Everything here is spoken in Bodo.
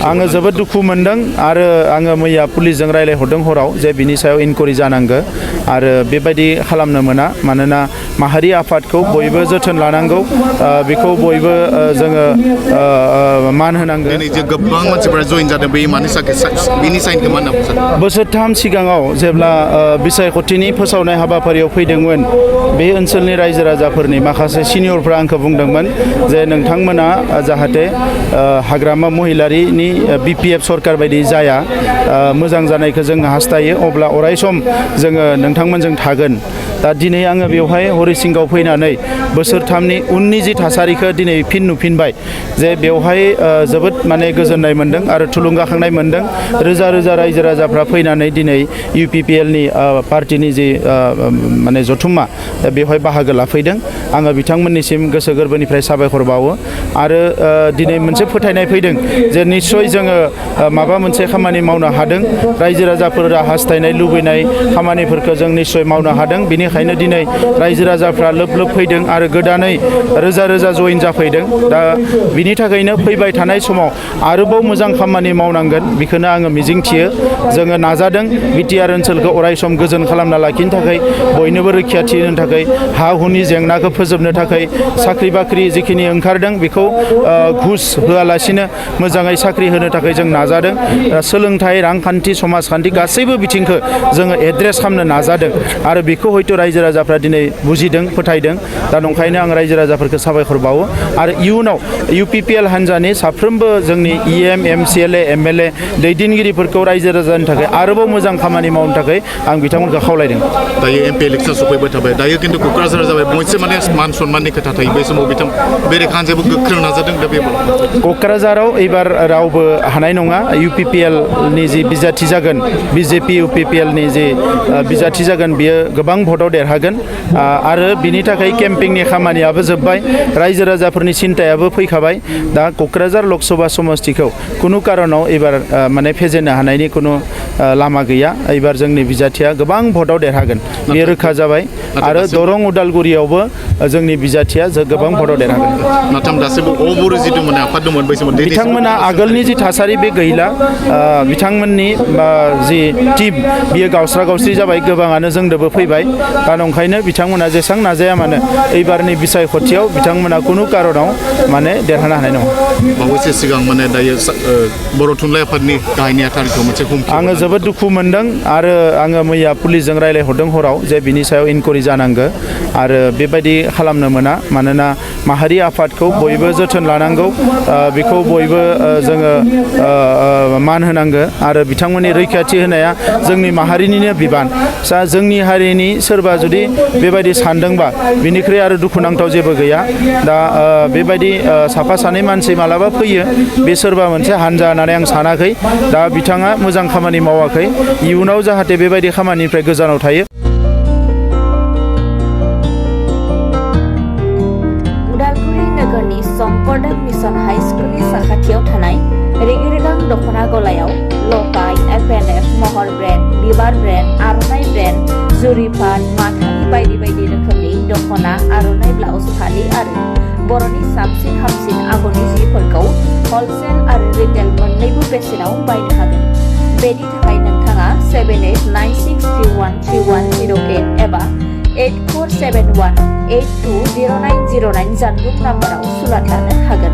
आङो जोबोद दुखु मोनदों आरो आङो मैया पुलिसजों रायलायहरदों हराव जे बिनि सायाव इनकुवारि जानांगौ आरो बेबायदि खालामनो मोना मानोना माहारि आफादखौ बयबो जोथोन लानांगौ बेखौ बयबो जोङो मान होनांगौ। दिनै जे गोबां मानसिफोरा जइन जादों बे मानि बिनि साइनखौ मा होनना बुंदों? बोसोरथाम सिगाङाव जेब्ला बिसायख'थिनि फोसावनाय हाबाफारियाव फैदोंमोन बे ओनसोलनि रायजो राजाफोरनि माखासे सिनियरफ्रा आंखौ बुंदोंमोन जे नोंथांमोना जाहाथे हाग्रामा महिलारिनि BPF सरकार बायदि जाया मोजां जानायखौ जों हास्थायो अब्ला अरायसम जोङो नोंथांमोनजों थागोन। दा दिनै आङो बेवहाय हरिसिंगाव फैनानै बोसोरथामनि उननि जि थासारिखौ दिनै फिन नुफिनबाय जे बेवहाय जोबोद माने गोजोननाय मोनदों आरो थुलुंगाखांनाय मोनदों। रोजा रोजा रायजो राजाफ्रा फैनानै दिनै UPPLनि पार्टिनि जि माने जथुम्मा बेवहाय बाहागो लाफैदों। आङो बिथांमोननिसिम गोसो गोरबोनिफ्राय साबायखर बावो आरो दिनै मोनसे फोथायनाय फैदों जे निस्सय जोङो माबा मोनसे खामानि मावनो हादों। रायजो राजाफोरा हास्थायनाय लुबैनाय खामानिफोरखौ जों निस्सय मावनो हादों। बेनिखायनो दिनै रायजो राजाफ्रा लोब लोब फैदों आरो गोदानै रोजा रोजा जइन जाफैदों। दा बिनि थाखायनो फैबाय थानाय समाव आरोबाव मोजां खामानि मावनांगोन बेखौनो आङो मिजिंथियो। जोङो नाजादों BTR ओनसोलखौ अरायसम गोजोन खालामना लाखिनो थाखाय बयनोबो रैखाथि होनो थाखाय हा हुनि जेंनाखौ फोजोबनो थाखाय साख्रि बाख्रि जिखिनि ओंखारदों बेखौ घुस होआलासिनो मोजाङै साख्रि होनो थाखाय जों नाजादों। सोलोंथाइ रांखान्थि समाजखान्थि गासैबो बिथिंखौ जोङो एड्रेस खालामनो नाजादों आरो बेखौ हयथ' रायजो राजाफ्रा दिनै बुजिदों फोथायदों। दा नंखायनो आं रायजो राजाफोरखौ साबायखर बावो आरो इयुनाव UPPL हान्जानि साफ्रोमबो जोंनि EM MCLA MLA दैदेनगिरिफोरखौ रायजो राजानि थाखाय आरोबाव मोजां खामानि मावनो थाखाय आं बिथांमोनखौ खावलायदों। दायो MP इलेक्सन सफैबाय थाबाय दायो खिन्थु क'क्राझार जाबाय मोनसे माने मान सन्माननि खोथा थायो बे समाव बिथां बेरेखा हान्जायाबो गोख्रों नाजादों। दा बे क'क्राझाराव एबार रावबो हानाय नङा। UPPLनि जि बिजाथि जागोन BJP UPPLनि जि बिजाथि जागोन बियो गोबां भटआव देरहागोन आरो बिनि थाखाय केम्पिंनि खामानियाबो जोब्बाय रायजो राजाफोरनि सिन्थायाबो फैखाबाय। दा क'क्राझार लकसभा समस्तिखौ खुनु कारनाव एबार माने फेजेननो हानायनि खुनु लामा गैया। एबार जोंनि बिजाथिया गोबां भटआव देरहागोन बेयो रोखा जाबाय आरो दरं उदालगुरियावबो जोंनि बिजाथिया गोबां भटआव देरहागोन। नाथाय दासिमबो अबुरु जिथु माने आफाद दंमोन बै समाव बिथांमोना आगोलनि जि थासारि बे गैला। बिथांमोननि जि टिम बियो गावस्रा गावस्रि जाबाय गोबाङानो जोंदोबो फैबाय। दा नंखायनो बिथांमोना जेसेबां नाजाया मानो एबारनि बिसायख'थियाव बिथांमोना खुनु कारनाव माने देरहानो हानाय नङा। बावैसो सिगां माने दायो बर' थुनलाइ आफादनि गाहाय नेहाथारिखौ मोनसे आङो जोबोद दुखु मोनदों आरो आङो मैया पुलिसजों रायलायहरदों हराव जे बिनि सायाव इनकुवारि जानांगौ आरो बेबायदि खालामनो मोना मानोना माहारि आफादखौ बयबो जोथोन लानांगौ बेखौ बयबो जोङो मान होनांगौ आरो बिथांमोननि रैखाथि होनाया जोंनि माहारिनिनो बिबान। जोंनि हारिनि सोरबा जुदि बेबायदि सानदोंबा बिनिख्रुइ आरो दुखुनांथाव जेबो गैया। दा बेबायदि साफा सानै मानसि मालाबा फैयो बे सोरबा मोनसे हानजा होननानै आं सानाखै। दा बिथाङा मोजां खामानि मावाखै इयुनाव जाहाथे बेबायदि खामानिनिफ्राय गोजानाव थायो। उदालगुरि नोगोरनि संकरदेव मिशन हाई स्कुलनि साखाथियाव थानाय रेगे-रेगां दख'ना गलायाव लफाय FNF महर ब्रेन्ड बिबार ब्रेन्ड आर'नाइ ब्रेन्ड जुरिफान माथानि बायदि बायदि रोखोमनि दख'ना आर'नाइ ब्लाउस फालि आरो बर'नि साबसिन हामसिन आगरनि जिफोरखौ हलसेल आरो रिटेल मोन्नैबो बेसेनाव बायनो हागोन। बेनि थाखाय नोंथाङा 7896313108 एबा 8471820909 जानबुं नाम्बाराव सुलाद लानो हागोन।